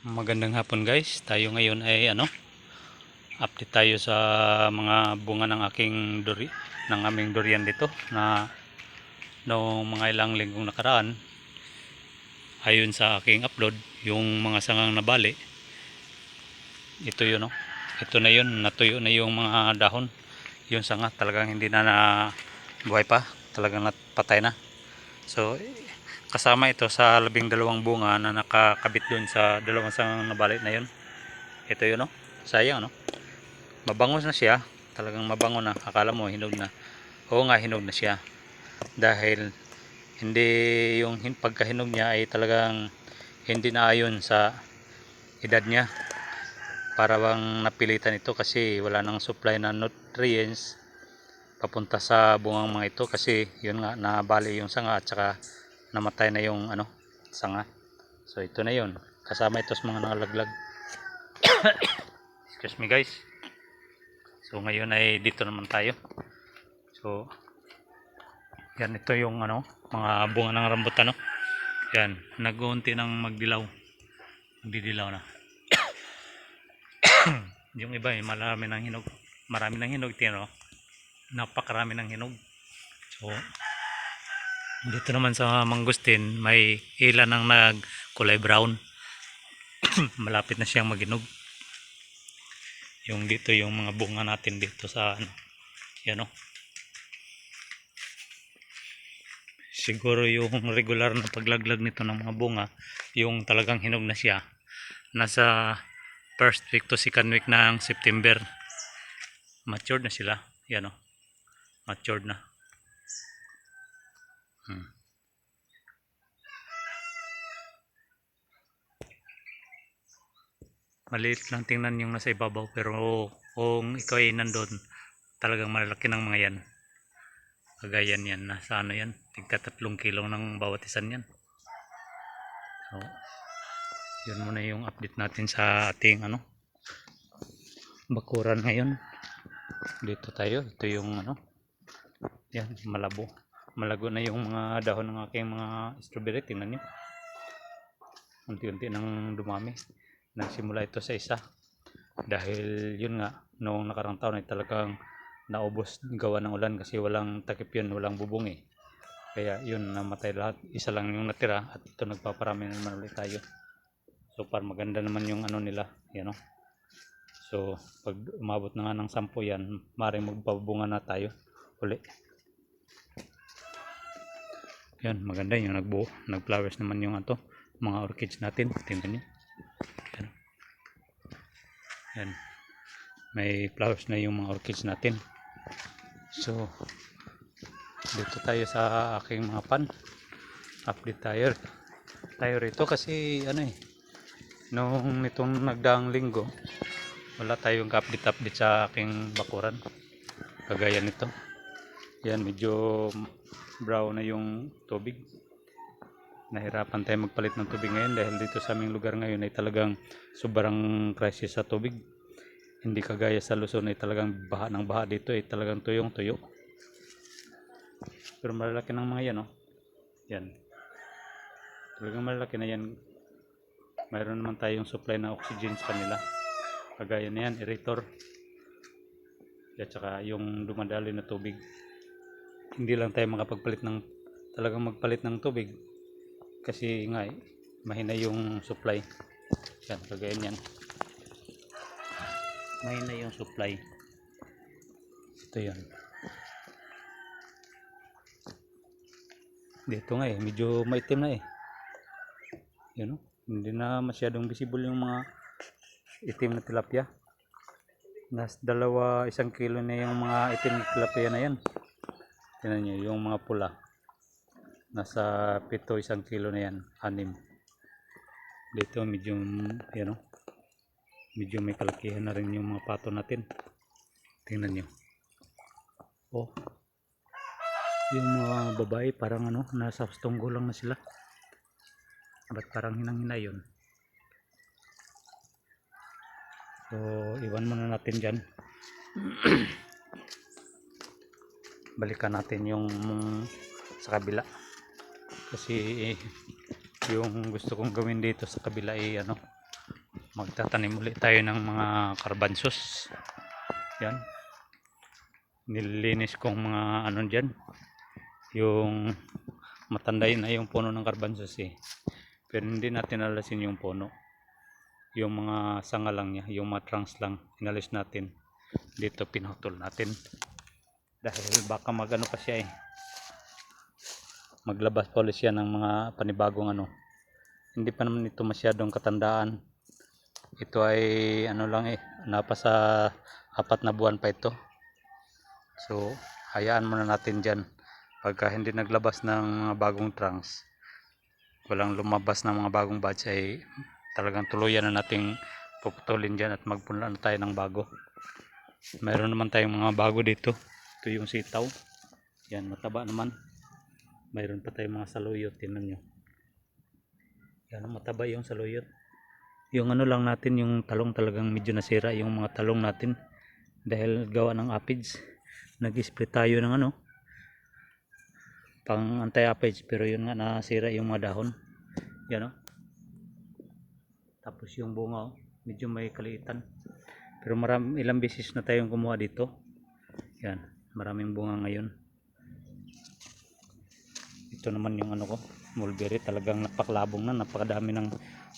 Magandang hapon guys. Tayo ngayon ay update tayo sa mga bunga ng aming durian dito na noong mga ilang linggong nakaraan, ayon sa aking upload, yung mga sangang nabali. Ito yun, no. Ito na yun, natuyo na yung mga dahon. Yung sanga talagang hindi na buhay pa, talagang napatay na. So kasama ito sa 12 bunga na nakakabit dun sa dalawang sangang nabali na yun. Ito yun, no. Sayang, no. Mabango na siya, talagang mabango na. Akala mo hinog na. Oo nga, hinog na siya. Dahil hindi yung pagkahinog niya ay talagang hindi na ayon sa edad niya. Para bang napilitan ito kasi wala nang supply na nutrients papunta sa bungang mga ito, kasi yun nga, nabali yung sanga at saka namatay na yung sanga. So ito na yun, kasama ito sa mga nakalaglag. Excuse me guys. So ngayon ay dito naman tayo. So yan, ito yung mga bunga ng rambutan, no. Yan, nag-uunti ng magdilaw. Magdidilaw na. Yung iba ay marami ng hinog. Marami ng hinog, tino. Napakarami ng hinog. So dito naman sa mangustin, may ilan ang nagkulay brown. Malapit na siyang maginog. Yung dito yung mga bunga natin dito sa yan, no. Siguro yung regular na paglaglag nito ng mga bunga, yung talagang hinog na siya, nasa first week to second week ng September. Matured na sila. Yan, no. Matured na. Maliit lang tingnan yung nasa ibabaw, pero kung ikaw ay nandun, talagang malalaki ng mga yan. Kagayan yan, nasa yan, tigta 3 kilo ng bawat isan yan. So yun muna yung update natin sa ating bakuran ngayon. Dito tayo, ito yung yan, malago na yung mga dahon ng aking mga strawberry. Tingnan nyo, unti-unti nang dumami. Nagsimula ito sa isa dahil yun nga, noong nakarang taon ay talagang naubos gawa ng ulan kasi walang takip yun, walang bubong kaya yun, namatay lahat. Isa lang yung natira at ito nagpaparami naman ulit tayo. So para maganda naman yung nila, yan, no? So pag umabot na nga ng 10 yan, maaaring magpabunga na tayo uli. Yan, maganda yung nag-flowers naman yung mga orchids natin. Tingnan nyo. Yan, may flowers na yung mga orchids natin. So dito tayo sa aking mga pan, update tayo rito kasi nung nitong nagdaang linggo wala tayong update sa aking bakuran kagaya nito. Yan, medyo brown na yung tubig. Nahirapan tayo magpalit ng tubig ngayon dahil dito sa aming lugar ngayon ay talagang sobrang crisis sa tubig. Hindi kagaya sa Luzon ay talagang baha ng baha. Dito ay talagang tuyong tuyo. Pero malalaki ng mga yan, no? Yan, talagang malalaki na yan. Mayroon naman tayong supply na oxygen sa kanila, kagaya na yan, aerator at saka yung dumadaloy na tubig. Hindi lang tayo makapagpalit ng magpalit ng tubig kasi nga mahina yung supply. Yan, kagaya niyan, mahina yung supply. Ito yan. Dito nga medyo maitim na yun, no? Hindi na masyadong visible yung mga itim na tilapia. Nas 1 kilo na yung mga itim na tilapia na yan. Tingnan nyo yung mga pula, nasa 7 1 kilo na yan, 6. Dito medyo yan, no? Medyo may kalakihan na rin yung mga pato natin. Tingnan nyo, yung mga babae parang nasa tunggo lang na sila. Ba't parang hinang-hina yun? So iwan muna natin dyan. Balikan natin yung sa kabila kasi yung gusto kong gawin dito sa kabila ay magtatanim ulit tayo ng mga karbansos. Yan, nililinis kong mga ano dyan, yung matanda yun na yung puno ng karbansos pero hindi natin alasin yung puno, yung mga sanga lang niya, yung mga trunks lang inalis natin dito, pinutol natin dahil baka magano pa siya maglabas pa ulit siya ng mga panibagong ano. Hindi pa naman ito masyadong katandaan, ito ay ano lang napa sa 4 na buwan pa ito, so hayaan muna natin dyan. Pagka hindi naglabas ng mga bagong trunks, walang lumabas ng mga bagong batch, ay talagang tuluyan na nating puputulin dyan at magpunla na tayo ng bago. Mayroon naman tayong mga bago dito. Ito yung sitaw, yan mataba naman. Mayroon pa tayong mga saluyot, tingnan nyo, yan mataba yung saluyot. Yung ano lang natin, yung talong talagang medyo nasira yung mga talong natin dahil gawa ng aphids. Nag-spray tayo ng ano, pang anti-aphids, pero yun nga nasira yung mga dahon. Yan tapos yung bunga medyo may kaliitan, pero ilang beses na tayong kumuha dito. Yan, maraming bunga ngayon. Ito naman yung ano ko, mulberry, talagang napaklabong na, napakadami ng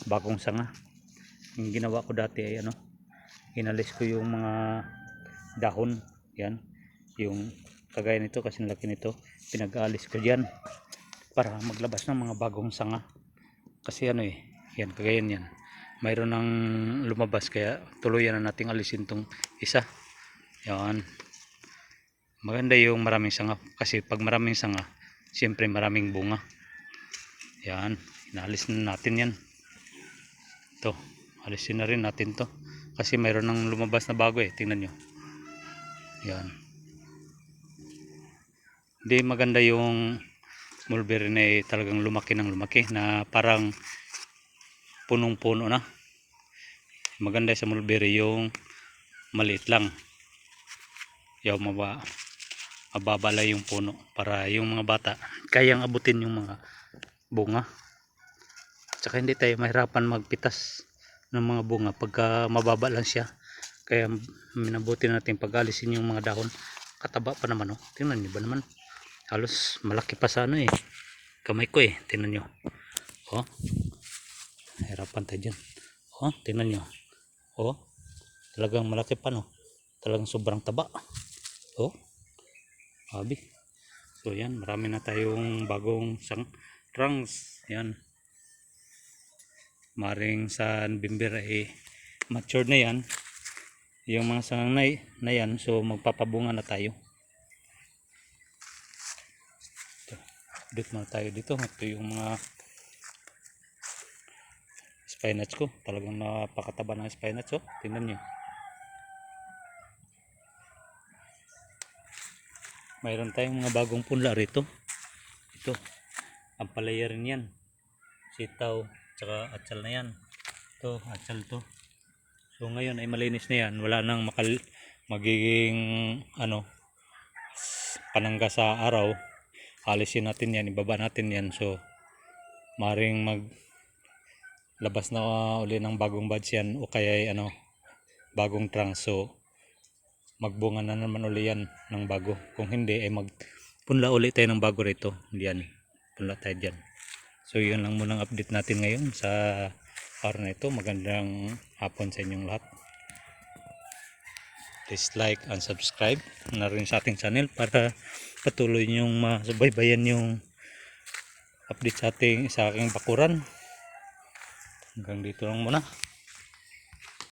bagong sanga. Yung ginawa ko dati ay ano, inalis ko yung mga dahon, yan, yung kagaya nito kasi laki nito, pinag-aalis ko diyan para maglabas ng mga bagong sanga. Kasi ano yan kagaya yan, mayroon ng lumabas, kaya tuluyan na nating alisin tong isa. Yan, maganda yung maraming sanga, kasi pag maraming sanga siyempre maraming bunga. Yan, inalis na natin yan. Ito, alisin na rin natin to kasi mayroon ng lumabas na bago tingnan nyo. Yan, hindi maganda yung mulberry na talagang lumaki ng lumaki na parang punong-puno na. Maganda sa mulberry yung maliit lang, yung mababa lang yung puno para yung mga bata kayang abutin yung mga bunga. Tsaka hindi tayo mahirapan magpitas ng mga bunga pagka mababa lang siya, kaya minabuti natin pag-alisin yung mga dahon. Kataba pa naman tingnan nyo ba naman, halos malaki pa sa ano kamay ko tingnan nyo. Hirapan tayo dyan. Tingnan nyo, talagang malaki pa talagang sobrang taba. Abi, so yan, marami na tayong bagong trunks. Yan, maring sa November mature na yan yung mga sangang na yan, so magpapabunga na tayo. Update muna tayo dito. Ito yung mga spinach ko, talagang napakataba ng spinach. Tingnan nyo, mayroon tayong mga bagong punla rito. Ito, ang palaya rin yan, sitaw, tsaka atsal na yan. Ito, atsal to. So ngayon ay malinis na yan, wala nang magiging ano, panangga sa araw. Alisin natin yan, ibaba natin yan, so maring maglabas na uli ng bagong buds yan, o kaya ano, bagong trunks. So magbunga na naman uli yan ng bago. Kung hindi ay magpunla uli tayo ng bago rito. Yan, punla tayo dyan. So yun lang muna ang update natin ngayon sa araw na ito. Magandang hapon sa inyong lahat. Please like and subscribe na rin sa ating channel para patuloy nyong masubaybayan yung update sa aking bakuran. Hanggang dito lang muna.